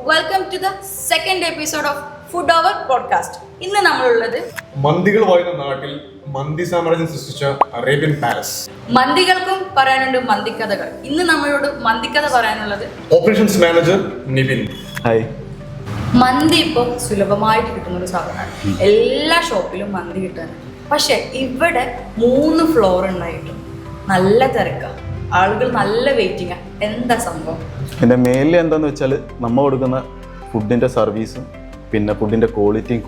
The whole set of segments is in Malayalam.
Welcome to the second episode of food hour podcast. ഇന്ന് നമ്മളുള്ളത് മന്തികൾ വായുന്ന നാട്ടിൽ മന്തി സാമ്രാജ്യം സൃഷ്ടിച്ച അറേബ്യൻ പാലസ്. മന്തികൾക്കും പറയാനുണ്ട് മന്തിക്കഥകൾ. ഇന്ന് നമ്മളോട് മന്തിക്കഥ പറയാനുള്ളത് ഓപ്പറേഷൻസ് മാനേജർ നിവിൻ. ഹായ്. മന്തി ഇപ്പോൾ സുലഭമായിട്ട് കിട്ടുന്ന ഒരു സാധനമാണ്. എല്ലാ ഷോപ്പിലും മന്തി കിട്ടാൻ. പക്ഷെ ഇവിടെ 3 ഫ്ലോർ ഉണ്ടായിട്ടും നല്ല തിരക്കാണ്, ആളുകൾ നല്ല വെയിറ്റിംഗ്. എന്താ സംഭവം? എൻ്റെ മെയിൻലി എന്താന്ന് വെച്ചാൽ നമ്മൾ കൊടുക്കുന്ന ഫുഡിൻ്റെ സർവീസും പിന്നെ ഫുഡിൻ്റെ ക്വാളിറ്റിയും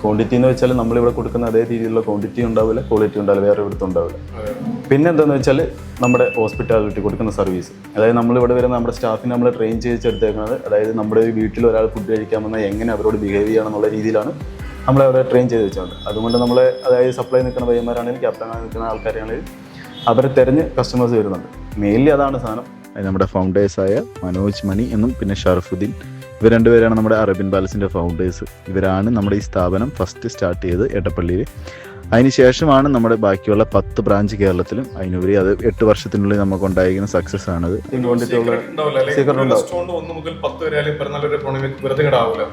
ക്വാണ്ടിറ്റി എന്ന് വെച്ചാൽ നമ്മളിവിടെ കൊടുക്കുന്ന അതേ രീതിയിലുള്ള ക്വാണ്ടിറ്റി ഉണ്ടാവില്ല, ക്വാളിറ്റി ഉണ്ടാവില്ല, വേറെ ഇവിടുത്തെ ഉണ്ടാവില്ല. പിന്നെ എന്താണെന്ന് വെച്ചാൽ നമ്മുടെ ഹോസ്പിറ്റാലിറ്റി കൊടുക്കുന്ന സർവീസ്, അതായത് നമ്മളിവിടെ വരുന്ന നമ്മുടെ സ്റ്റാഫിനെ നമ്മൾ ട്രെയിൻ ചെയ്തെടുത്തേക്കുന്നത്, അതായത് നമ്മുടെ വീട്ടിൽ ഒരാൾ ഫുഡ് കഴിക്കാൻ വന്നാൽ എങ്ങനെ അവരോട് ബിഹേവ് ചെയ്യണം എന്നുള്ള രീതിയിലാണ് നമ്മളവിടെ ട്രെയിൻ ചെയ്ത് വെച്ചുകൊണ്ട്. അതുകൊണ്ട് നമ്മളെ അതായത് സപ്ലൈ നിൽക്കുന്ന പയ്യന്മാരാണെങ്കിലും ക്യാപ്റ്റനായി നിൽക്കുന്ന ആൾക്കാരാണെങ്കിലും അവരെ തിരഞ്ഞ് കസ്റ്റമേഴ്സ് വരുന്നുണ്ട്. മെയിൻലി അതാണ് സാധനം. നമ്മുടെ ഫൗണ്ടേഴ്സായ മനോജ് മണി എന്നും പിന്നെ ഷറഫുദ്ദീൻ, ഇവർ രണ്ടുപേരാണ് നമ്മുടെ അറേബ്യൻ പാലസിൻ്റെ ഫൗണ്ടേഴ്സ്. ഇവരാണ് നമ്മുടെ ഈ സ്ഥാപനം ഫസ്റ്റ് സ്റ്റാർട്ട് ചെയ്ത് എടപ്പള്ളിയിൽ. അതിന് ശേഷമാണ് നമ്മുടെ ബാക്കിയുള്ള 10 ബ്രാഞ്ച് കേരളത്തിലും. അതിനുപരി അത് 8 വർഷത്തിനുള്ളിൽ നമുക്ക് ഉണ്ടായിരിക്കുന്ന സക്സസ് ആണത്.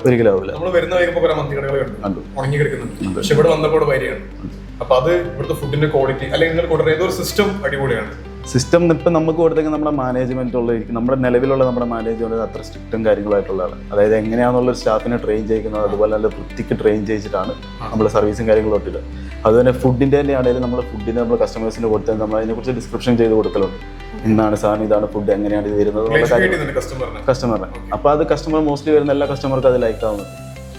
ഒരിക്കലും ആവില്ല. സിസ്റ്റം ഇപ്പം നമുക്ക് കൊടുത്തേക്ക് നമ്മുടെ മാനേജ്മെന്റ് ഉള്ളതായിരിക്കും. നമ്മുടെ നിലവിലുള്ള നമ്മുടെ മാനേജ്മെന്റ് അത്ര സ്ട്രിക്റ്റും കാര്യങ്ങളായിട്ടുള്ളതാണ്. അതായത് എങ്ങനെയാണെന്നുള്ളൊരു സ്റ്റാഫിനെ ട്രെയിൻ ചെയ്യുന്നത്, അതുപോലെ നല്ല വൃത്തിക്ക് ട്രെയിൻ ചെയ്യിച്ചിട്ടാണ് നമ്മൾ സർവീസും കാര്യങ്ങളും ഒട്ടില്ല. അതുപോലെ ഫുഡിൻ്റെ തന്നെ ആണെങ്കിലും നമ്മൾ ഫുഡിന് നമ്മൾ കസ്റ്റമേഴ്സിന് കൊടുത്താൽ നമ്മൾ അതിനെക്കുറിച്ച് ഡിസ്ക്രിപ്ഷൻ ചെയ്ത് കൊടുക്കലുണ്ട്. ഇന്നാണ് സാധനം, ഇതാണ് ഫുഡ്, എങ്ങനെയാണ് ഇത് വരുന്നത് കസ്റ്റമറിന്. അപ്പോൾ അത് കസ്റ്റമർ മോസ്റ്റ്ലി വരുന്ന എല്ലാ കസ്റ്റമർക്കും അത് ലൈക്ക് ആവുന്നത്.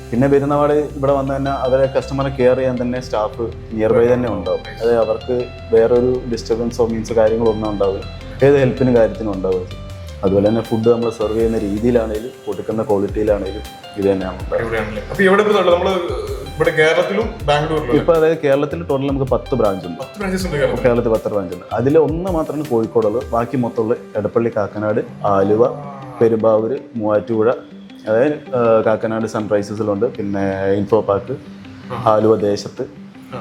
പിന്നെ വരുന്നപാട് ഇവിടെ വന്ന് തന്നെ അവരെ കസ്റ്റമറെ കെയർ ചെയ്യാൻ തന്നെ സ്റ്റാഫ് നിയർ ബൈ തന്നെ ഉണ്ടാവും. അതായത് അവർക്ക് വേറൊരു ഡിസ്റ്റർബൻസോ മീൻസ് കാര്യങ്ങളൊന്നും ഉണ്ടാവില്ല, ഏത് ഹെൽപ്പിനും കാര്യത്തിനും ഉണ്ടാവുക. അതുപോലെ തന്നെ ഫുഡ് നമ്മൾ സെർവ് ചെയ്യുന്ന രീതിയിലാണെങ്കിലും കൊടുക്കുന്ന ക്വാളിറ്റിയിലാണെങ്കിലും ഇത് തന്നെയാണ്. ഇപ്പൊ അതായത് കേരളത്തിൽ ടോട്ടൽ നമുക്ക് 10 ബ്രാഞ്ച് ഉണ്ട്. കേരളത്തിൽ 10 ബ്രാഞ്ച് ഉണ്ട്. അതിൽ ഒന്ന് മാത്രമാണ് കോഴിക്കോടുള്ളത്. ബാക്കി മൊത്തമുള്ള എടപ്പള്ളി, കാക്കനാട്, ആലുവ, പെരുമ്പാവൂര്, മൂവാറ്റുപുഴ, അതായത് കാക്കനാട് സൺറൈസസിലുണ്ട്, പിന്നെ ഇൻഫോ പാർക്ക്, ആലുവ ദേശത്ത്,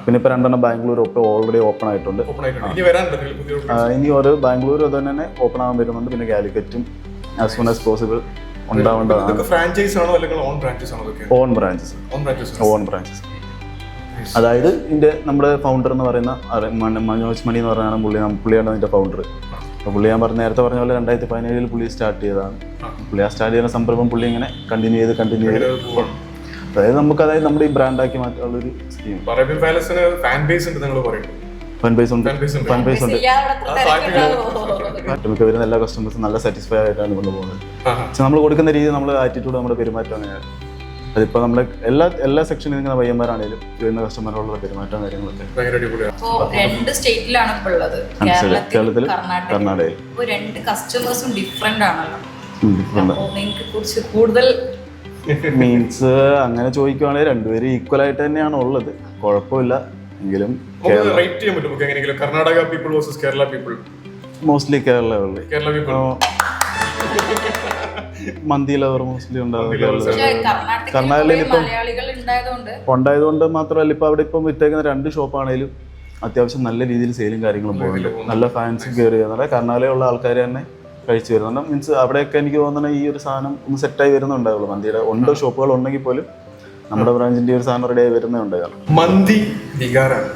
പിന്നെ ഇപ്പൊ 2 ബാംഗ്ലൂർ ഓൾറെഡി ഓപ്പൺ ആയിട്ടുണ്ട്. ഇനി ഒരു ബാംഗ്ലൂർ അത് തന്നെ ഓപ്പൺ ആകാൻ വരുന്നുണ്ട്. പിന്നെ കാലിക്കറ്റും ആസ് സൂൺ ആസ് പോസിബിൾ ഉണ്ടാവേണ്ടതാണ്. Own branches. അതായത് ഇതിന്റെ നമ്മുടെ ഫൗണ്ടർ എന്ന് പറയുന്ന മനോജ് മണി എന്ന് പറഞ്ഞാൽ പുള്ളിയാണ് ഇതിന്റെ ഫൗണ്ടർ. അപ്പോൾ പുള്ളി ഞാൻ നേരത്തെ പറഞ്ഞ പോലെ 2017 പുള്ളി സ്റ്റാർട്ട് ചെയ്തതാണ്. പുള്ളി ആ സ്റ്റാർട്ട് ചെയ്യുന്ന സംരംഭം പുള്ളി ഇങ്ങനെ കണ്ടിന്യൂ ചെയ്ത് അതായത് നമുക്ക് നമ്മുടെ ഈ ബ്രാൻഡാക്കി മാറ്റാനുള്ളൊരു സ്കീം. ഫാൻ ബേസ് ഉണ്ട്. മിക്ക വരുന്ന എല്ലാ കസ്റ്റമേഴ്സും നല്ല സാറ്റിസ്ഫൈ ആയിട്ടാണ് കൊണ്ടുപോകുന്നത്. പക്ഷെ നമ്മൾ കൊടുക്കുന്ന രീതി, നമ്മുടെ ആറ്റിറ്റ്യൂഡ്, നമ്മുടെ പെരുമാറ്റം അങ്ങനെയാണ്. അതിപ്പോൾ നമ്മളെ എല്ലാ സെക്ഷനിൽ നിൽക്കുന്ന പയ്യന്മാരാണെങ്കിലും വരുന്ന കസ്റ്റമറുള്ള പെരുമാറ്റം കാര്യങ്ങളൊക്കെ. 2 സ്റ്റേറ്റിലാണ് ഇപ്പോൾ ഉള്ളത്, കേരളത്തിൽ, കർണാടകയിൽ. 2 കസ്റ്റമേഴ്സും ഡിഫറെന്റ് ആണല്ലോ. നിങ്ങൾക്ക് കൂടുതൽ മീൻസ് അങ്ങനെ ചോദിക്കുവാണെങ്കിൽ രണ്ടുപേരും ഈക്വൽ ആയിട്ട് തന്നെയാണ് ഉള്ളത്, കുഴപ്പമില്ല. എങ്കിലും മോസ്റ്റ്ലി കേരള മന്തി ലവർ മോസ്റ്റ്ലി ഉണ്ടാവും. കർണാടകയിൽ ഇപ്പം ഉണ്ടായതുകൊണ്ട് മാത്രമല്ല, ഇപ്പം അവിടെ ഇപ്പം വിറ്റേക്കുന്ന 2 ഷോപ്പാണെങ്കിലും അത്യാവശ്യം നല്ല രീതിയിൽ സെയിലും കാര്യങ്ങളും പോകുന്നുണ്ട്. നല്ല ഫാൻസ് കയറി ചെയ്യുന്നുണ്ട്. കർണാടകയിലുള്ള ആൾക്കാർ തന്നെ കഴിച്ചു വരുന്നുണ്ട്. മീൻസ് അവിടെയൊക്കെ എനിക്ക് തോന്നുന്നത് ഈ ഒരു സാധനം ഒന്ന് സെറ്റായി വരുന്നുണ്ടാവുള്ളൂ. മന്തിയുടെ 1 ഷോപ്പുകൾ ഉണ്ടെങ്കിൽ പോലും നമ്മുടെ ബ്രാഞ്ചിന്റെ ഒരു സാധനം റെഡി ആയി വരുന്നുണ്ട്. മന്തി വികാരമാണ്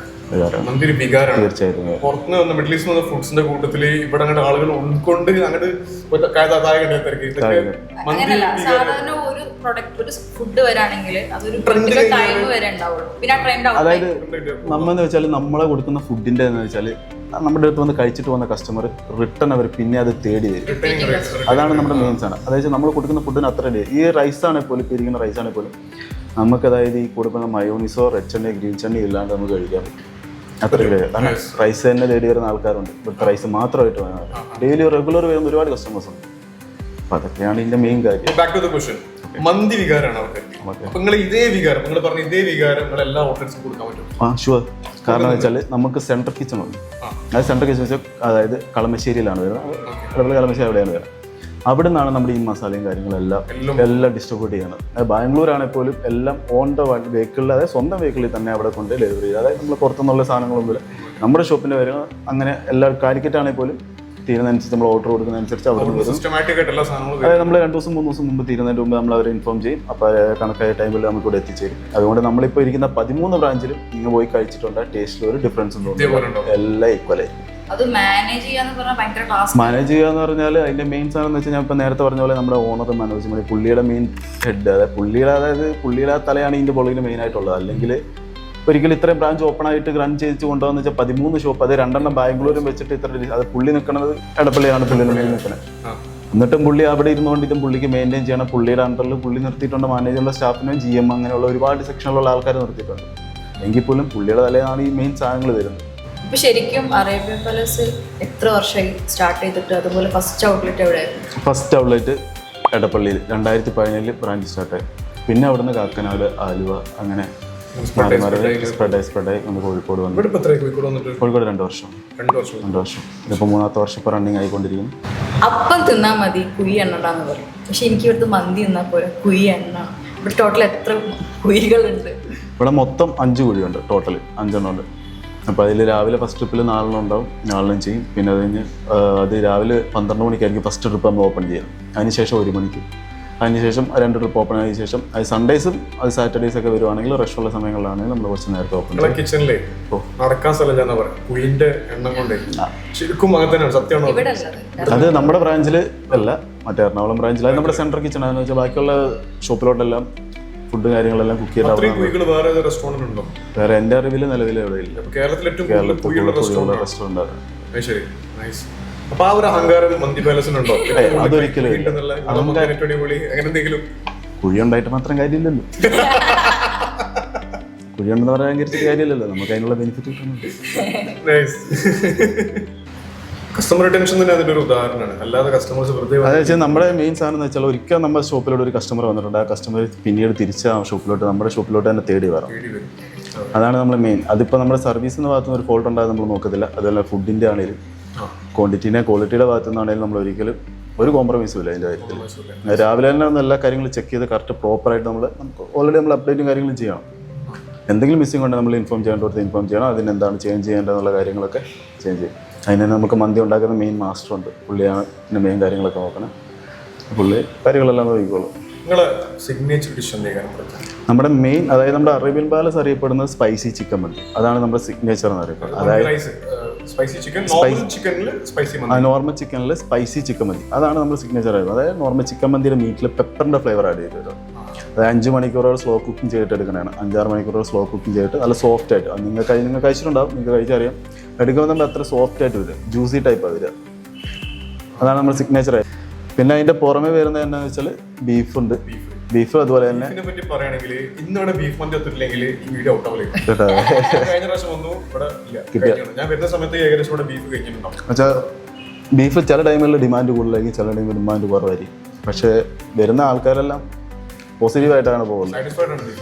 തീർച്ചയായിട്ടും. പുറത്തുനിന്ന് വന്ന മിഡിൽ ഈസ്റ്റ് വന്ന ഫുഡ്സിന്റെ കൂട്ടത്തില് ഇവിടെ അങ്ങോട്ട് ആളുകൾ ഉൾക്കൊണ്ട് അങ്ങോട്ട് അതായത് നമ്മളെന്ന് വെച്ചാൽ നമ്മളെ കൊടുക്കുന്ന ഫുഡിന്റെ എന്ന് വെച്ചാൽ നമ്മുടെ അടുത്ത് വന്ന് കഴിച്ചിട്ട് പോകുന്ന കസ്റ്റമർ റിട്ടേൺ അവർ പിന്നെ അത് തേടി വരും. അതാണ് നമ്മുടെ മെയിൻ സാധനം. അതായത് നമ്മൾ കൊടുക്കുന്ന ഫുഡിന് അത്ര ഈ റൈസ് ആണെങ്കിൽ പോലും, ഇപ്പോൾ ഇരിക്കുന്ന റൈസ് ആണെങ്കിൽ പോലും നമുക്ക് അതായത് ഈ കൊടുക്കുന്ന മയോണീസോ റെഡ് ചട്നി ഗ്രീൻ ചട്നി ഇല്ലാണ്ട് നമുക്ക് കഴിക്കാൻ പറ്റും. അത്ര കാരണം റൈസ് തന്നെ തേടി വരുന്ന ആൾക്കാരുണ്ട്. ഇവിടുത്തെ റൈസ് മാത്രമായിട്ട് വേണം. ഡെയിലി റെഗുലർ വരുന്ന ഒരുപാട് കസ്റ്റമേഴ്സ് ഉണ്ട്. അപ്പൊ അതൊക്കെയാണ് ഇതിന്റെ മെയിൻ കാര്യം. Back to the question. മന്തി വികാരമാണ് അവർക്ക്. നിങ്ങൾ ഇതേ വികാരം, നിങ്ങൾ പറഞ്ഞ ഇതേ വികാരം നിങ്ങൾ എല്ലാ ഹോട്ടൽസിനും കൊടുക്കാൻ പറ്റും? ഷുവർ. കാരണം എന്ന് വെച്ചാൽ നമുക്ക് സെൻട്രൽ കിച്ചൺ ഉണ്ട്. അത് സെൻട്രൽ കിച്ചൺ വെച്ചാൽ അതായത് കളമശ്ശേരിയിലാണ് വരുന്നത്. അതുപോലെ കളമശ്ശേരി എവിടെയാണ് വരുന്നത്. അവിടെ നിന്നാണ് നമ്മുടെ ഈ മസാലയും കാര്യങ്ങളെല്ലാം ഡിസ്ട്രിബ്യൂട്ട് ചെയ്യുന്നത്. ബാംഗ്ലൂർ ആണെങ്കിൽ പോലും എല്ലാം ഓൺ ദ വെഹിക്കിളിൽ, അതായത് സ്വന്തം വെഹിക്കിളിൽ തന്നെ അവിടെ കൊണ്ട് ഡെലിവറി ചെയ്ത്, അതായത് നമ്മൾ പുറത്തുനിന്നുള്ള സാധനങ്ങളൊന്നുമില്ല. നമ്മുടെ ഷോപ്പിൻ്റെ വരും അങ്ങനെ എല്ലാ കാലിക്കറ്റ് ആണെങ്കിൽ പോലും തീരുന്നതനുസരിച്ച് നമ്മൾ ഓർഡർ കൊടുക്കുന്നതനുസരിച്ച് അവിടെ നിന്ന് വരും. സിസ്റ്റമാറ്റിക് ആയിട്ട് എല്ലാ സാധനങ്ങളും അതായത് നമ്മൾ 2 ദിവസം 3 ദിവസം മുമ്പ് തീരുന്നതിന് മുമ്പ് നമ്മൾ അവരെ ഇൻഫോം ചെയ്യും. അപ്പോൾ കണക്കായ ടൈമിൽ നമുക്ക് ഇവിടെ എത്തിച്ചേരും. അതുകൊണ്ട് നമ്മളിപ്പോൾ ഇരിക്കുന്ന 13 ബ്രാഞ്ചിലും നിങ്ങൾ പോയി കഴിച്ചിട്ടുണ്ട് ടേസ്റ്റിൽ ഒരു ഡിഫറൻസും തോന്നുന്നു. എല്ലാം ഈക്വലായി. അത് മാനേജ് ചെയ്യാന്ന് പറഞ്ഞാൽ ഭയങ്കര ടാസ്ക്. മാനേജ് ചെയ്യാന്ന് പറഞ്ഞാൽ അതിന്റെ മെയിൻ സാധനം എന്ന് വെച്ചാൽ ഞാൻ ഇപ്പം നേരത്തെ പറഞ്ഞ പോലെ നമ്മുടെ ഓണർ മനോജ് മണി പുള്ളിയുടെ മെയിൻ ഹെഡ്, അതായത് പുള്ളിയുടെ തലയാണ് ഇതിന്റെ പുള്ളിന് മെയിൻ ആയിട്ടുള്ളത്. അല്ലെങ്കിൽ ഒരിക്കലും ഇത്രയും ബ്രാഞ്ച് ഓപ്പൺ ആയിട്ട് റൺ ചെയ്ത് കൊണ്ടുവന്ന് വെച്ചാൽ 13 ഷോപ്പ്, അത് 2 ബാംഗ്ലൂരും വെച്ചിട്ട് ഇത്ര അത് പുള്ളി നിൽക്കുന്നത് എടപ്പള്ളിയാണ് പുള്ളിയുടെ മെയിൻ നിൽക്കുന്നത്. എന്നിട്ടും പുള്ളി അവിടെ ഇരുന്നുകൊണ്ട് ഇതും പുള്ളിക്ക് മെയിൻറ്റെയിൻ ചെയ്യണം. പുള്ളിയുടെ അണ്ടറിൽ പുള്ളി നിർത്തിയിട്ടുണ്ട് മാനേജറുടെ സ്റ്റാഫിനും GM അങ്ങനെയുള്ള ഒരുപാട് സെക്ഷനിലുള്ള ആൾക്കാർ നിർത്തിയിട്ടുണ്ട്. എങ്കിൽ പോലും പുള്ളിയുടെ തലയാണ് ഈ മെയിൻ സാധനങ്ങൾ വരുന്നത്. ഇപ്പൊ ശരിക്കും അറേബ്യൻ പാലസ് എത്ര വർഷമായി സ്റ്റാർട്ട് ചെയ്തിട്ട്? അതുപോലെ ഫസ്റ്റ് ഔട്ട്ലെറ്റ് എവിടെയായിരുന്നു? ഫസ്റ്റ് ഔട്ട്ലെറ്റ് എടപ്പള്ളിയിൽ 2017 ബ്രാഞ്ച് സ്റ്റാർട്ടായി. പിന്നെ അവിടുന്ന് കാക്കനാട്, ആലുവ അങ്ങനെ സ്പ്രെഡായി നമ്മൾ കോഴിക്കോട് വന്നു. കോഴിക്കോട് 2 വർഷം. 2 വർഷം. ഇതിപ്പോൾ 3ാമത്തെ വർഷം ഇപ്പോൾ റണ്ണിങ് ആയിക്കൊണ്ടിരിക്കുന്നു. അപ്പം തിന്നാൽ മതി കുഴി എണ്ണണ്ടാന്ന് പറയും. പക്ഷെ എനിക്ക് ഇവിടുത്തെ മന്തി തിന്നാൽ പോലെ കുഴി എണ്ണ. ഇവിടെ ടോട്ടൽ എത്ര കുഴികളുണ്ട്? ഇവിടെ മൊത്തം 5 കുഴിയുണ്ട്. ടോട്ടൽ 5 ഉണ്ട്. അപ്പോൾ അതിൽ രാവിലെ ഫസ്റ്റ് ട്രിപ്പിൽ 4 ഉണ്ടാവും, 4 ചെയ്യും. പിന്നെ അത് കഴിഞ്ഞ് അത് രാവിലെ 12 മണിക്കായിരിക്കും ഫസ്റ്റ് ട്രിപ്പ് നമ്മൾ ഓപ്പൺ ചെയ്യാം. അതിനുശേഷം 1 മണിക്ക്, അതിനുശേഷം 2 ട്രിപ്പ് ഓപ്പൺ ആയതിനു ശേഷം അത് സൺഡേസും അത് സാറ്റർഡേസ് ഒക്കെ വരുവാണെങ്കിൽ റഷുള്ള സമയങ്ങളിലാണെങ്കിൽ നമ്മൾ കുറച്ച് നേരത്തെ ഓപ്പൺ ചെയ്യും. കിച്ചണിലെ നടക്കാൻ സ്ഥലം കുയിന്റെ എണ്ണം കൊണ്ടേ ശരിക്കും സത്യമാണോ? അത് നമ്മുടെ ബ്രാഞ്ചിൽ അല്ല, മറ്റേ എറണാകുളം ബ്രാഞ്ചിൽ. അത് നമ്മുടെ സെൻട്രൽ കിച്ചൺ ആണെന്ന് വെച്ചാൽ ബാക്കിയുള്ള ഷോപ്പിലോട്ടെല്ലാം ഫുഡ് കാര്യങ്ങളെല്ലാം കുക്ക് ചെയ്താൽ വേറെ എൻ്റെ അറിവിൽ നിലവിൽ എവിടെയില്ല. കേരളത്തിൽ റെസ്റ്റോറൻ്റ് ആണ്. അതൊരിക്കലും കുഴി ഉണ്ടായിട്ട് മാത്രം കാര്യമില്ലല്ലോ. കുഴി ഉണ്ടെന്ന് പറയാൻ കാര്യമില്ലല്ലോ, നമുക്ക് അതിനുള്ള ബെനിഫിറ്റ് കിട്ടുന്നുണ്ട്. കസ്റ്റമർ റിട്ടൻഷൻ തന്നെ അതിന്റെ ഒരു ഉദാഹരണമാണ്. അല്ലാതെ കസ്റ്റമേഴ്സ് അതായത് നമ്മുടെ മെയിൻ സാധനം എന്ന് വെച്ചാൽ ഒരിക്കൽ നമ്മുടെ ഷോപ്പിലോട്ട് ഒരു കസ്റ്റമർ വന്നിട്ടുണ്ട്, ആ കസ്റ്റമർ പിന്നീട് തിരിച്ച് ആ ഷോപ്പിലോട്ട് നമ്മുടെ ഷോപ്പിലോട്ട് തന്നെ തേടി വരാം. അതാണ് നമ്മൾ മെയിൻ. അതിപ്പോൾ നമ്മുടെ സർവീസിൻ്റെ ഭാഗത്തുനിന്ന് ഒരു ഫോൾട്ട് ഉണ്ടാകും നമ്മൾ നോക്കത്തില്ല. അതുപോലെ ഫുഡിൻ്റെ ആണെങ്കിലും ക്വാണ്ടിറ്റിയുടെ ഭാഗത്തു നിന്നാണെങ്കിലും നമ്മൾ ഒരിക്കലും ഒരു കോംപ്രമൈസും ഇല്ല അതിൻ്റെ കാര്യത്തിൽ. രാവിലെ തന്നെ എല്ലാ കാര്യങ്ങളും ചെക്ക് ചെയ്ത് കറക്റ്റ് പ്രോപ്പറായിട്ട് നമുക്ക് ഓൾറെഡി നമ്മൾ അപ്ഡേറ്റും കാര്യങ്ങളും ചെയ്യണം. എന്തെങ്കിലും മിസ്സിംഗ് ഉണ്ടെങ്കിൽ നമ്മൾ ഇൻഫോം ചെയ്യേണ്ടടുത്ത് ഇൻഫോം ചെയ്യണം. അതിനെന്താണ് ചേഞ്ച് ചെയ്യേണ്ടതെന്നുള്ള കാര്യങ്ങളൊക്കെ ചേഞ്ച് ചെയ്യും. അതിന് നമുക്ക് മന്തി ഉണ്ടാക്കുന്ന മെയിൻ മാസ്റ്റർ ഉണ്ട്, പുള്ളിയാണ് ഇതിൻ്റെ മെയിൻ കാര്യങ്ങളൊക്കെ നോക്കണം. പുള്ളി കാര്യങ്ങളെല്ലാം നോക്കിക്കോളും. നമ്മുടെ മെയിൻ, അതായത് നമ്മുടെ അറേബ്യൻ പാലസ് അറിയപ്പെടുന്നത് സ്പൈസി ചിക്കൻ മന്തി. അതാണ് നമ്മുടെ സിഗ്നേച്ചർ എന്ന് അറിയപ്പെടുന്നത്. അതായത് നോർമൽ ചിക്കനിൽ സ്പൈസി ചിക്കൻ മന്തി, അതാണ് നമ്മുടെ സിഗ്നേച്ചർ ആയിരുന്നത്. അതായത് നോർമൽ ചിക്കൻ മന്തിയുടെ മീറ്റിൽ പെപ്പറിൻ്റെ ഫ്ലേവർ ആഡ് ചെയ്ത് തരും. അതായത് 5 മണിക്കൂറോളം സ്ലോ കുക്കിംഗ് ചെയ്തിട്ട് എടുക്കണതാണ്. 5-6 മണിക്കൂറോളം സ്ലോ കുക്കിംഗ് ചെയ്തിട്ട് നല്ല സോഫ്റ്റ് ആയിട്ട്, നിങ്ങൾ കഴിച്ചിട്ടുണ്ടാവും, നിങ്ങൾക്ക് കഴിച്ചറിയാം. എടുക്കുമ്പോൾ നമ്മൾ അത്ര സോഫ്റ്റ് ആയിട്ട് വരിക, ജ്യൂസി ടൈപ്പാണ് വരിക. അതാണ് നമ്മുടെ സിഗ്നേച്ചർ ആയിട്ട്. പിന്നെ അതിൻ്റെ പുറമെ വരുന്നത് എന്താണെന്ന് വെച്ചാൽ ബീഫുണ്ട്. ബീഫ് അതുപോലെ തന്നെ ബീഫ് ചില ടൈമിൽ ഡിമാൻഡ് കൂടുതലായിരിക്കും, ചില ടൈമിൽ ഡിമാൻഡ് കുറവായിരിക്കും. പക്ഷേ വരുന്ന ആൾക്കാരെല്ലാം പോസിറ്റീവായിട്ടാണ് പോകുന്നത്.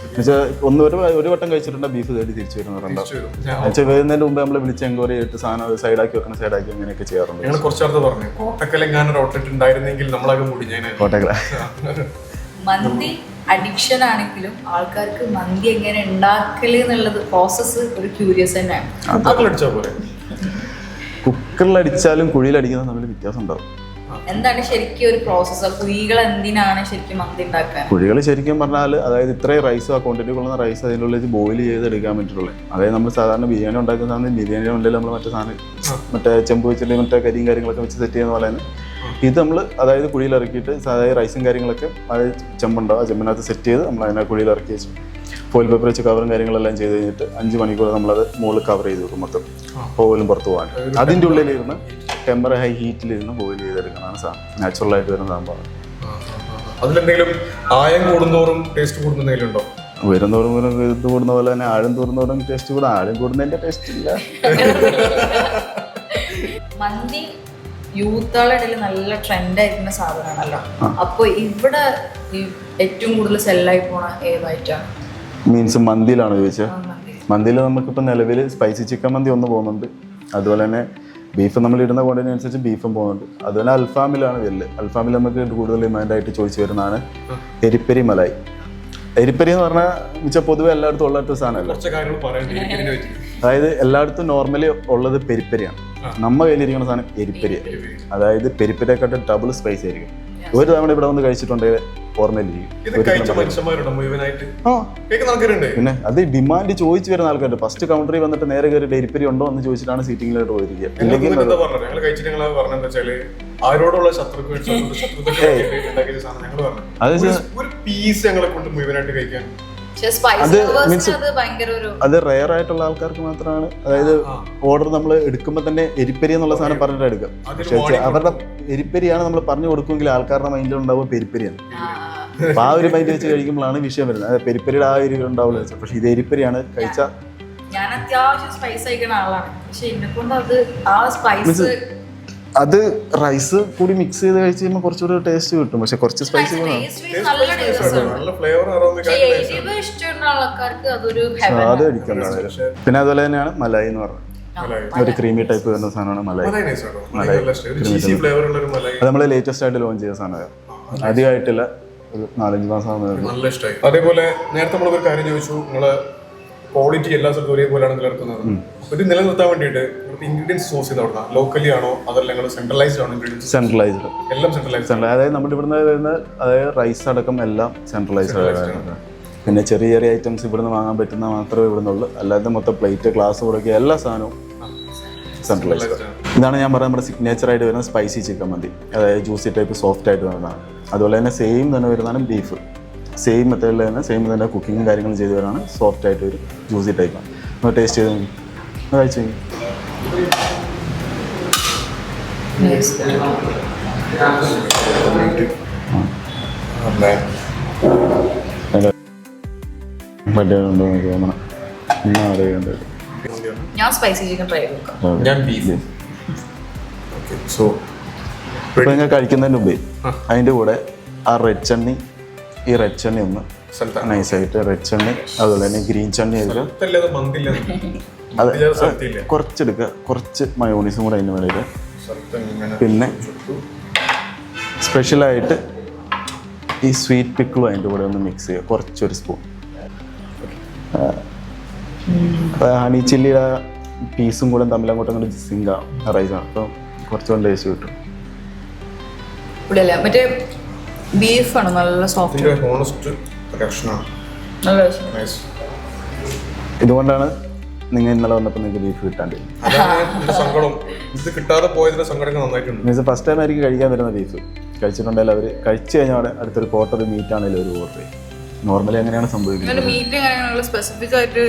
എന്നുവെച്ചാൽ ഒരു വട്ടം കഴിച്ചിട്ടുണ്ട് ബീഫ് തേടി തിരിച്ചു വരുന്നുണ്ടോ. എന്നുവെച്ചാൽ വരുന്നതിന് മുമ്പ് നമ്മൾ വിളിച്ച് എൻക്വയറി ചെയ്തിട്ട് സാധനം സൈഡാക്കി വെക്കണം, സൈഡാക്കി അങ്ങനെയൊക്കെ ചെയ്യാറുണ്ട്. കോട്ടക്കല മന്തി അഡിക്ഷൻ ആണെങ്കിലും ആൾക്കാർക്ക് മന്തി എങ്ങനെ ഉണ്ടാക്കല് എന്നുള്ളത് പ്രോസസ്സ് ഒരു ക്യൂരിയസ് തന്നെയാണ്. കുക്കറിലടിച്ചാലും കുഴിയിലടിക്കുന്ന തമ്മിൽ വ്യത്യാസം ഉണ്ടാവും. എന്താണ് ശരിക്കും ഒരു പ്രോസസ്സ്? കുഴികൾ എന്തിനാണ് ശരിക്കും മന്തി ഉണ്ടാക്കാൻ? കുഴികൾ ശരിക്കും പറഞ്ഞാൽ അതായത് ഇത്രയും റൈസ്, ആ ക്വാണ്ടിറ്റി കൊള്ളുന്ന റൈസ് അതിൻ്റെ ഉള്ളിൽ ബോയിൽ ചെയ്ത് എടുക്കാൻ പറ്റുള്ളൂ. അതായത് നമ്മൾ സാധാരണ ബിരിയാണി ഉണ്ടാക്കുന്ന സാധനം ബിരിയാണി ഉണ്ടെങ്കിൽ നമ്മൾ മറ്റേ സാധനം മറ്റേ ചെമ്പ് വെച്ചിട്ട് മറ്റേ കരിയും കാര്യങ്ങളൊക്കെ വെച്ച് സെറ്റ് ചെയ്യുന്ന പോലെ തന്നെ ഇത് നമ്മൾ അതായത് കുഴിയിലിറക്കിയിട്ട് അതായത് റൈസും കാര്യങ്ങളൊക്കെ അതായത് ചെമ്പുണ്ടാവും, ആ ചെമ്പിനകത്ത് സെറ്റ് ചെയ്ത് നമ്മൾ അതിനെ കുഴിയിലിറക്കി വെച്ചു ഫോയിൽ പേപ്പർ വെച്ച് കവറും കാര്യങ്ങളെല്ലാം ചെയ്ത് കഴിഞ്ഞിട്ട് 5 മണിക്കൂർ നമ്മളത് മുകളിൽ കവർ ചെയ്ത് വെക്കും മൊത്തം, ഓയിലും പുറത്ത് പോകാൻ. അതിൻ്റെ ഉള്ളിലിരുന്ന് ടെമ്പർ ഹൈ ഹീറ്റിലിരുന്ന് ബോയിൽ ചെയ്തെടുക്കുന്നതാണ് സാധനം, നാച്ചുറലായിട്ട് വരുന്ന സംഭവമാണ്. അതിലെന്തെങ്കിലും ആയം കൂടുന്തോറും ടേസ്റ്റ് കൂടുന്നുണ്ടോ? വരുന്നോറും ഇത് കൂടുന്ന പോലെ തന്നെ ആഴം തോറുന്നോറും ടേസ്റ്റ് കൂടും. ആഴം കൂടുന്നതിൻ്റെ ടേസ്റ്റ് ഇല്ല. മന്തി യൂത്തുകളുടെ ഇടയിൽ നല്ല ട്രെൻഡ് ആയിരിക്കുന്ന സാധനമാണല്ലോ. അപ്പൊ ഇവിടെ ഏറ്റവും കൂടുതൽ സെല്ലായി പോണ ഏതായിട്ടാണ്? മീൻസ് മന്തിയിലാണോ ചോദിച്ചത്? മന്തിയിൽ നമുക്കിപ്പോൾ നിലവിൽ സ്പൈസി ചിക്കൻ മന്തി ഒന്ന് പോകുന്നുണ്ട്. അതുപോലെ തന്നെ ബീഫ് നമ്മൾ ഇടുന്ന ക്വാണ്ടിറ്റി അനുസരിച്ച് ബീഫും പോകുന്നുണ്ട്. അതുപോലെ അൽഫാമിലാണ് വരില്ല. അൽഫാമിൽ നമുക്ക് കൂടുതൽ ഡിമാൻഡായിട്ട് ചോദിച്ചു വരുന്നതാണ് എരിപ്പരി മലായി. എരിപ്പരി എന്ന് പറഞ്ഞാൽ വെച്ചാൽ പൊതുവെ എല്ലായിടത്തും ഉള്ളൊരു സാധനമല്ല. അതായത് എല്ലായിടത്തും നോർമലി ഉള്ളത് പെരിപ്പരിയാണ്. നമ്മ കയ്യിലിരിക്കുന്ന സാധനം എരിപ്പരി, അതായത് പെരിപ്പരിയെക്കാട്ടും ഡബിൾ സ്പൈസ് ആയിരിക്കും. ഒരു തവണ ഇവിടെ വന്ന് കഴിച്ചിട്ടുണ്ടെങ്കിൽ ഓർമ്മയിലിരിക്കും. പിന്നെ അത് ഡിമാൻഡ് ചോദിച്ചു വരുന്ന ആൾക്കാരുണ്ട്. ഫസ്റ്റ് കൗണ്ടറിൽ വന്നിട്ട് നേരെ കയറി എരിപ്പരി ഉണ്ടോ എന്ന് ചോദിച്ചിട്ടാണ് സീറ്റിംഗിലോട്ട് പോയിരിക്കുക. ഇല്ലെങ്കിൽ ആരോടുള്ള അത് റെയർ ആയിട്ടുള്ള ആൾക്കാർക്ക് മാത്രമാണ്. അതായത് ഓർഡർ നമ്മൾ എടുക്കുമ്പോൾ തന്നെ എരിപ്പരി എന്നുള്ള സാധനം പറഞ്ഞിട്ട് എടുക്കാം. പക്ഷേ അവരുടെ എരിപ്പരിയാണ് നമ്മൾ പറഞ്ഞു കൊടുക്കുമെങ്കിൽ ആൾക്കാരുടെ മൈൻഡിൽ ഉണ്ടാവുക പെരിപ്പരിയാണ്. അപ്പൊ ആ ഒരു മൈൻഡ് വെച്ച് കഴിക്കുമ്പോഴാണ് വിഷയം വരുന്നത്. അത് പെരിപ്പരിയുടെ ആ എരിവ് ഉണ്ടാവില്ല. പക്ഷെ ഇത് എരിപ്പരിയാണ് കഴിച്ചാൽ. ഞാൻ അത്യാവശ്യം സ്പൈസ് കഴിക്കുന്ന ആളാണ്, പക്ഷെ എന്നെക്കൊണ്ട് ആ സ്പൈസ് അത് റൈസ് കൂടി മിക്സ് ചെയ്ത് കഴിച്ച് കഴിയുമ്പോൾ കുറച്ചുകൂടി ടേസ്റ്റ് കിട്ടും. പക്ഷെ കുറച്ച് സ്പൈസി അത് കഴിക്കാൻ. പിന്നെ അതുപോലെ തന്നെയാണ് മലായി എന്ന് പറഞ്ഞത്, ഒരു ക്രീമി ടൈപ്പ് വരുന്ന സാധനമാണ് മലായി. അത് നമ്മൾ ലേറ്റസ്റ്റ് ആയിട്ട് ലോഞ്ച് ചെയ്ത സാധനമാണ്. അധികമായിട്ടില്ല, 4-5 മാസം. അതേപോലെ നേരത്തെ നമ്മളൊരു കാര്യം ചോദിച്ചു, നിങ്ങള് ക്വാളിറ്റി എല്ലാ സ്ഥലത്തും ഒരേപോലെയാണ് നിലനിർത്തുന്നത്. ഇത് നിലനിർത്താൻ വേണ്ടിയിട്ട് ഇൻഗ്രീഡിയൻസ് സോഴ്സ് ചെയ്ത് ലോക്കലി ആണോ അതല്ല സെൻട്രലൈസ്ഡ് ആണോ? സെൻട്രലൈസ്ഡ്, എല്ലാം സെൻട്രലൈസ്ഡ്. അതായത് നമ്മുടെ ഇവിടുന്ന് വരുന്ന അതായത് റൈസ് അടക്കം എല്ലാം സെൻട്രലൈസ്ഡ് ആണ്. പിന്നെ ചെറിയ ചെറിയ ഐറ്റംസ് ഇവിടുന്ന് വാങ്ങാൻ പറ്റുന്ന മാത്രമേ ഇവിടുന്നുള്ളൂ. അല്ലാതെ മൊത്തം പ്ലേറ്റ്, ഗ്ലാസ് തുടങ്ങിയ എല്ലാ സാധനവും സെൻട്രലൈസ്ഡ്. ഇതാണ് ഞാൻ പറഞ്ഞത് നമ്മുടെ സിഗ്നേച്ചർ ആയിട്ട് വരുന്ന സ്പൈസി ചിക്കൻ മന്തി. അതായത് ജ്യൂസി ടൈപ്പ് സോഫ്റ്റ് ആയിട്ട് വരുന്നതാണ്. അതുപോലെ തന്നെ സെയിം തന്നെ വരുന്നതാണ് ബീഫ്. സെയിം മെത്തേഡിൽ തന്നെ സെയിം തന്നെ കുക്കിങ്ങും കാര്യങ്ങളും ചെയ്ത് വരാണ്. സോഫ്റ്റ് ആയിട്ട് ഒരു ജ്യൂസി ടൈപ്പാണ്. നമ്മൾ ടേസ്റ്റ് ചെയ്ത് കഴിച്ചു. ഞാൻ സ്പൈസി ചിക്കൻ ട്രൈ ചെയ്തു. ഞാൻ ബീഫ്. സോ ഇപ്പൊ നിങ്ങൾ കഴിക്കുന്നതിന് മുമ്പേ അതിൻ്റെ കൂടെ ആ റെഡ് ചട്നി, ഈ റെഡ് ചട്നി ഒന്ന് നൈസായിട്ട് റെഡ് ചട്നി, അതുപോലെ തന്നെ ഗ്രീൻ ചട്നി ആയിരിക്കും. അത് കുറച്ചെടുക്കുക, കുറച്ച് മയോണീസും കൂടെ അതിൻ്റെ മേലെ. പിന്നെ സ്പെഷ്യലായിട്ട് ഈ സ്വീറ്റ് പിക്കിളും അതിൻ്റെ കൂടെ ഒന്ന് മിക്സ് ചെയ്യുക, കുറച്ചൊരു സ്പൂൺ. ഹണി ചില്ലിയുടെ പീസും കൂടെ തമ്മിൽ അങ്ങോട്ടും അങ്ങോട്ട് സിങ്കാവും റൈസാണ്. അപ്പം കുറച്ചുകൊണ്ട് ടേസ്റ്റ് കിട്ടും. മറ്റേ ബീഫാണ് നല്ല സോഫ്റ്റ്. ഇതുകൊണ്ടാണ് നിങ്ങൾ ഇന്നലെ വന്നപ്പോൾ നിങ്ങൾക്ക് ബീഫ് കിട്ടാണ്ട്. മീൻസ് ഫസ്റ്റ് ടൈം ആയിരിക്കും കഴിക്കാൻ വരുന്ന ബീഫ്. കഴിച്ചിട്ടുണ്ടെങ്കിൽ അവർ കഴിച്ചു കഴിഞ്ഞാൽ അടുത്തൊരു ക്വാർട്ടർ മീറ്റ് ആണെങ്കിലും ഒരു ഓർഡർ ചെയ്യും. നോർമലി അങ്ങനെയാണ് സംഭവിക്കുന്നത്. മീറ്റ് എങ്ങനെയാണുള്ള സ്പെസിഫിക് ആയിട്ട്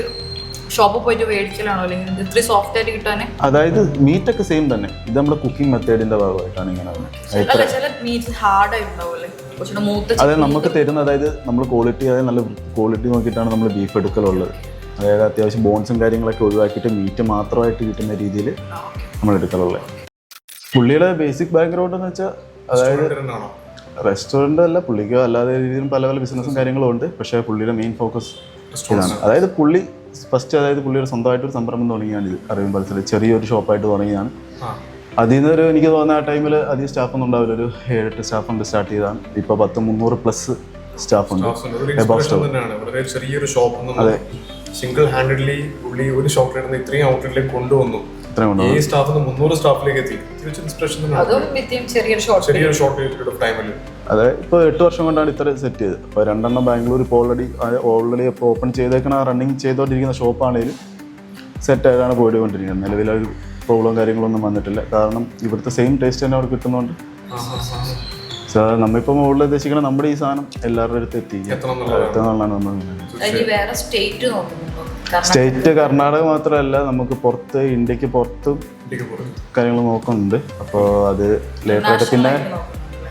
ഷോപ്പിൽ പോയിട്ട് മേടിക്കലാണോ അല്ലെങ്കിൽ ഇത്രയും സോഫ്റ്റ് ആയിട്ട് കിട്ടാൻ? അതായത് മീറ്റൊക്കെ സെയിം തന്നെ. ഇത് നമ്മുടെ കുക്കിംഗ് മെത്തേഡിന്റെ ഭാഗമായിട്ടാണ് ഇങ്ങനെ. അതായത് നമുക്ക് തരുന്ന, അതായത് നമ്മൾ ക്വാളിറ്റി, അതായത് നല്ല ക്വാളിറ്റി നോക്കിയിട്ടാണ് നമ്മൾ ബീഫ് എടുക്കലുള്ളത്. അതായത് അത്യാവശ്യം ബോൺസും കാര്യങ്ങളൊക്കെ ഒഴിവാക്കിയിട്ട് മീറ്റ് മാത്രമായിട്ട് കിട്ടുന്ന രീതിയിൽ നമ്മൾ എടുക്കലുള്ളത്. പുള്ളിയുടെ ബേസിക് ബാക്ക്ഗ്രൗണ്ട് എന്ന് വെച്ചാൽ, അതായത് റെസ്റ്റോറൻ്റ് അല്ല, പുള്ളിക്ക് അല്ലാതെ രീതിയിലും പല പല ബിസിനസ്സും കാര്യങ്ങളും ഉണ്ട്. പക്ഷേ പുള്ളിയുടെ മെയിൻ ഫോക്കസ് ഇതാണ്. അതായത് പുള്ളി ഫസ്റ്റ്, അതായത് പുള്ളിയുടെ സ്വന്തമായിട്ടൊരു സംരംഭം തുടങ്ങിയാണ്. ഇത് അറിയുമ്പോൾ പലസ്ഥലത്ത് ചെറിയൊരു ഷോപ്പായിട്ട് തുടങ്ങിയാണ്. അതിൽ നിന്നൊരു, എനിക്ക് തോന്നുന്ന ആ ടൈമിൽ അധികം സ്റ്റാഫൊന്നും ഉണ്ടാവില്ല, ഒരു 7-8 സ്റ്റാഫ് കൊണ്ട് സ്റ്റാർട്ട് ചെയ്തതാണ്. ഇപ്പോൾ 300+ സ്റ്റാഫ് ഉണ്ട്. അതെ, സിംഗിൾ ഹാൻഡഡ്ലി പുള്ളി ഒരു ഷോപ്പിൽ ഇത്രയും ഔട്ട്ലെറ്റിലേക്ക് കൊണ്ടുവന്നു. ഈ സ്റ്റാഫിൽ 300 സ്റ്റാഫിലേക്ക് എത്തി. അതെ, ഇപ്പോൾ 8 വർഷം കൊണ്ടാണ് ഇത്ര സെറ്റ് ചെയ്തത്. ഇപ്പോൾ 2 ബാംഗ്ലൂർ ഇപ്പോൾ ഓൾറെഡി ഇപ്പോൾ ഓപ്പൺ ചെയ്തേക്കണ, റണ്ണിങ് ചെയ്തുകൊണ്ടിരിക്കുന്ന ഷോപ്പാണെങ്കിലും സെറ്റായിട്ടാണ് പോയിക്കൊണ്ടിരിക്കുന്നത്. നിലവിലൊരു പ്രോബ്ലം കാര്യങ്ങളൊന്നും വന്നിട്ടില്ല. കാരണം ഇവിടുത്തെ സെയിം ടേസ്റ്റ് തന്നെ അവിടെ കിട്ടുന്നുണ്ട്. നമ്മളിപ്പോൾ മുകളിൽ ഉദ്ദേശിക്കണം നമ്മുടെ ഈ സാധനം എല്ലാവരുടെ അടുത്ത് എത്തിക്കാന്നുള്ളതാണ് നമ്മൾ. സ്റ്റേറ്റ് കർണാടക മാത്രമല്ല, നമുക്ക് പുറത്ത്, ഇന്ത്യക്ക് പുറത്തും കാര്യങ്ങൾ നോക്കുന്നുണ്ട്. അപ്പോൾ അത് ലേറ്ററായിട്ട് പിന്നെ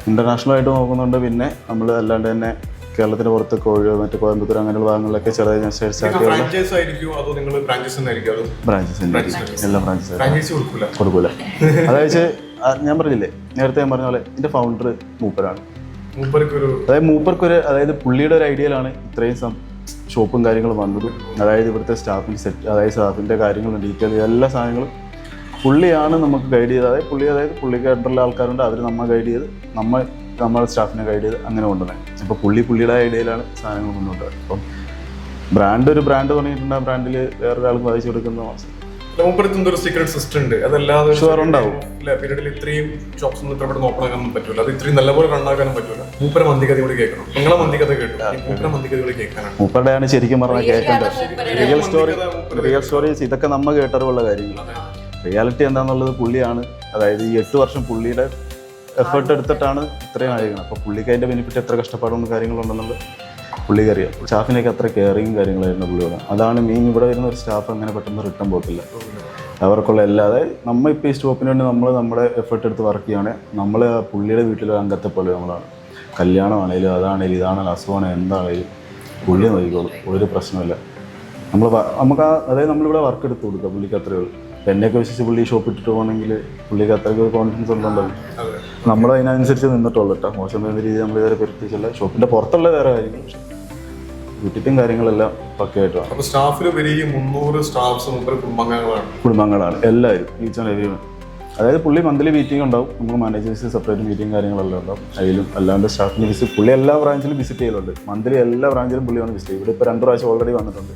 ഇന്റർനാഷണൽ ആയിട്ട് നോക്കുന്നുണ്ട്. പിന്നെ നമ്മൾ അല്ലാണ്ട് തന്നെ കേരളത്തിന് പുറത്ത് മറ്റേ കോയമ്പത്തൂർ അങ്ങനെയുള്ള ഭാഗങ്ങളിലൊക്കെ ചെറിയ ബ്രാഞ്ചസ്, എല്ലാ ബ്രാഞ്ചസും കൊടുക്കൂല. അതായത് ഞാൻ പറഞ്ഞില്ലേ നേരത്തെ, ഞാൻ പറഞ്ഞ പോലെ ഇതിന്റെ ഫൗണ്ടർ മൂപ്പരാണ്. അതായത് മൂപ്പർക്കൊരു, അതായത് പുള്ളിയുടെ ഒരു ഐഡിയയിലാണ് ഇത്രയും ഷോപ്പും കാര്യങ്ങളും വന്നത്. അതായത് ഇവിടുത്തെ സ്റ്റാഫിൻ്റെ സെറ്റ്, അതായത് സ്റ്റാഫിൻ്റെ കാര്യങ്ങളും ഡീറ്റെയിൽ എല്ലാ സാധനങ്ങളും പുള്ളിയാണ് നമുക്ക് ഗൈഡ് ചെയ്തത്. അതായത് പുള്ളിക്ക് അണ്ടറിലെ ആൾക്കാരുണ്ട്, അവർ നമ്മെ ഗൈഡ് ചെയ്ത്, നമ്മുടെ സ്റ്റാഫിനെ ഗൈഡ് ചെയ്ത് അങ്ങനെ കൊണ്ടുവന്നത്. അപ്പോൾ പുള്ളിയുടെ ഐഡിയയിലാണ് സാധനങ്ങൾ മുന്നോട്ട്. അപ്പം ഒരു ബ്രാൻഡ് തുടങ്ങിയിട്ടുണ്ട്. ആ ബ്രാൻഡിൽ വേറൊരാൾക്ക് വായിച്ചു കൊടുക്കുന്ന മൂപ്പരത്ത് എന്തൊരു സീക്രട്ട് സിസ്റ്റം ഉണ്ട്, അതല്ലാതെ Sure ഉണ്ടാവും. പീരീഡിൽ ഇത്രയും ഷോപ്സ് ഒന്നും ഇത്ര പെട്ടെന്ന് ഓപ്പൺ ആക്കാനൊന്നും പറ്റൂല, അത് ഇത്രയും നല്ലപോലെ റണ്ണാക്കാനും പറ്റൂല. മൂപ്പര മന്തിക്കഥ കൂടി കേൾക്കണം. നിങ്ങളെ മന്തിക്കഥ കേട്ടു, മൂപ്പര മന്തിക്കഥ കൂടി കേൾക്കാനാണ്. മൂപ്പരുടെയാണ് ശരിക്കും പറഞ്ഞാൽ കേൾക്കേണ്ടത്. റിയൽ സ്റ്റോറീസ് ഇതൊക്കെ നമ്മ കേട്ടറിവുള്ള കാര്യങ്ങൾ. റിയാലിറ്റി എന്താണെന്നുള്ളത് പുള്ളിയാണ്, അതായത് ഈ 8 വർഷം പുള്ളിയുടെ എഫേർട്ട് എടുത്തിട്ടാണ് ഇത്രയും ആയിരിക്കണം. അപ്പോൾ പുള്ളിക്ക് അതിൻ്റെ ബെനിഫിറ്റ് എത്ര കഷ്ടപ്പാടും കാര്യങ്ങളുണ്ടെന്നുള്ളത് പുള്ളിക്ക് അറിയാം. സ്റ്റാഫിനൊക്കെ അത്ര കെയറിങ് കാര്യങ്ങളായിരുന്നു പുള്ളിയോട്. അതാണ് മെയിൻ. ഇവിടെ വരുന്ന ഒരു സ്റ്റാഫ് അങ്ങനെ പെട്ടെന്ന് റിട്ടേൺ പോകത്തില്ല. അവർക്കുള്ള എല്ലാ, അതായത് നമ്മൾ ഇപ്പോൾ ഈ സ്റ്റോപ്പിന് വേണ്ടി നമ്മൾ നമ്മുടെ എഫേർട്ട് എടുത്ത് വർക്ക് ചെയ്യുകയാണെങ്കിൽ നമ്മൾ പുള്ളിയുടെ വീട്ടിലെ അംഗത്തെ പോലെ നമ്മളാണ്. കല്യാണമാണെങ്കിലും അതാണെങ്കിലും ഇതാണെങ്കിലും അസുഖമാണെങ്കിലും എന്താണെങ്കിലും പുള്ളി നോക്കിക്കോളും, ഒരു പ്രശ്നമില്ല. നമുക്ക് അതായത് നമ്മളിവിടെ വർക്ക് എടുത്ത് കൊടുക്കുക, പുള്ളിക്ക് അത്രയേ ഉള്ളൂ. എന്നെയൊക്കെ വിശ്വസിച്ച് പുള്ളി ഷോപ്പ് ഇട്ടിട്ട് പോകണമെങ്കിൽ പുള്ളിക്ക് അത്രയ്ക്ക് ഒരു കോൺഫിഡൻസ് ഉണ്ടല്ലോ. നമ്മൾ അതിനനുസരിച്ച് നിന്നിട്ടുള്ളൂ കേട്ടോ. മോശം വരുന്ന രീതിയിൽ നമ്മൾ ഇതുവരെ പ്രത്യേകിച്ചല്ല. ഷോപ്പിൻ്റെ പുറത്തുള്ള വേറെ കാര്യങ്ങൾ, യൂട്ടിറ്റും കാര്യങ്ങളെല്ലാം പക്കയായിട്ട് വേണം. അപ്പോൾ സ്റ്റാഫിൽ വരെ 300 സ്റ്റാഫ്സ് കുടുംബങ്ങളാണ് എല്ലാവരും, ഈച്ച് ആൻഡ് എവരി വൺ. അതായത് പുള്ളി മന്ത്ലി മീറ്റിംഗ് ഉണ്ടാവും, നമുക്ക് മാനേജേഴ്സ് സെപ്പറേറ്റ് മീറ്റിംഗ് കാര്യങ്ങളെല്ലാം ഉണ്ടാവും. അതിലും അല്ലാണ്ട് സ്റ്റാഫിന് വിസിറ്റ് പുള്ളി എല്ലാ ബ്രാഞ്ചിലും വിസിറ്റ് ചെയ്യലുണ്ട്. മന്ത്ലി എല്ലാ ബ്രാഞ്ചിലും പുള്ളിയാണ് വിസിറ്റ് ചെയ്യും. ഇവിടെ ഇപ്പോൾ 2 പ്രാവശ്യം ഓൾറെഡി വന്നിട്ടുണ്ട്.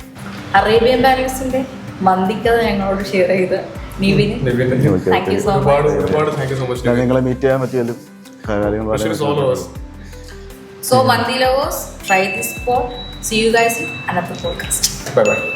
അറേബ്യൻ പാലസിന്റെ മന്തിക്കഥ ഞങ്ങളോട് ഷെയർ ചെയ്ത് നിവിന് താങ്ക് യു സോ മച്ച്. ഒരുപാട് താങ്ക് യു സോ മച്ച്. ഞാൻ നിങ്ങളെ മീറ്റ് ചെയ്യാൻ പറ്റിയാലും കാര്യങ്ങൾ പറയാൻ. So Mandi lovers, try this spot. See you guys in another podcast. Bye bye.